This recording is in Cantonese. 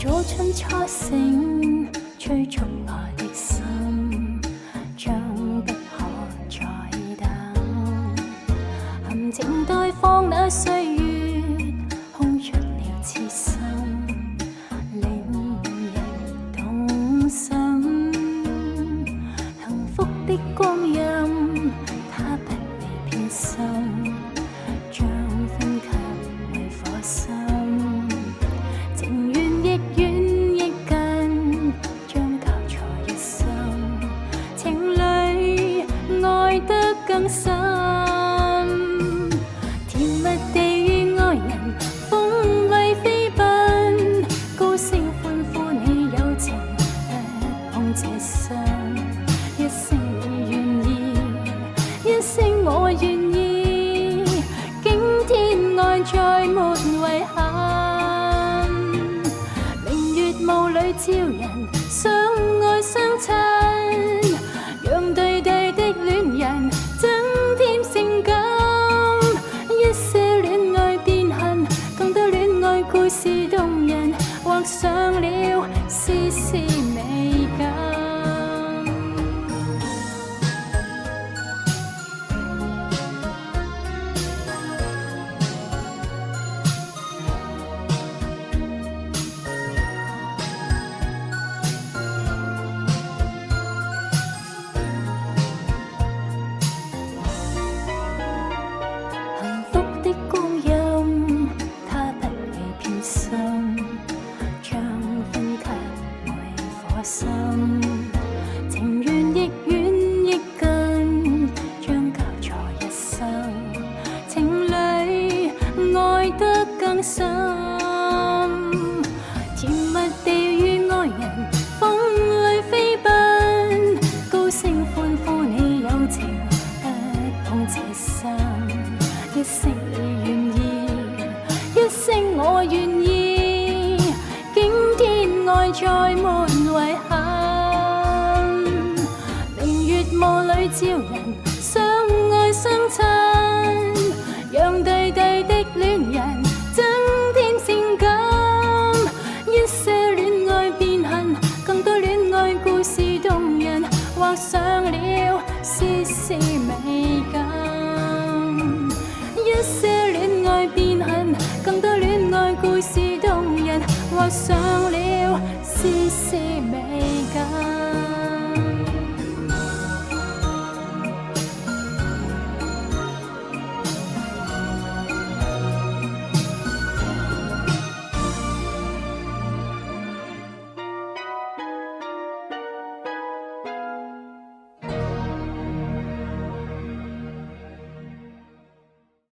早春初醒，催促我的心，將不可再等。含情待放那歲月，空出了痴心，令人動心。幸福的光陰，它不會偏心，將分給為火心。情緣亦遠亦近，將交錯一生，情侶愛得更深。甜蜜地與愛人風裏飛奔，高聲歡呼你友情不碰這生。一聲你願意，一聲我願意，驚天愛再沒遺憾。明月霧裏照人相愛相親，讓對對的戀人增添性感。一些戀愛變恨，更多戀愛故事動人，畫上了絲絲美感。幸福的光陰，它不會偏心，將分給為火心。情緣亦遠亦近，將交錯一生，情侶愛得更深。甜蜜地與愛人風裏飛奔，高聲歡呼你友情不碰這生。一聲你願意，一聲我願意，驚天愛再沒遺憾。明月霧裏照人相愛相親，讓對對的戀人增添性感。一些戀愛變恨，更多戀愛故事動人，畫上了絲絲美感。一些戀愛變恨，更多戀愛故事動人，畫上了絲絲美感。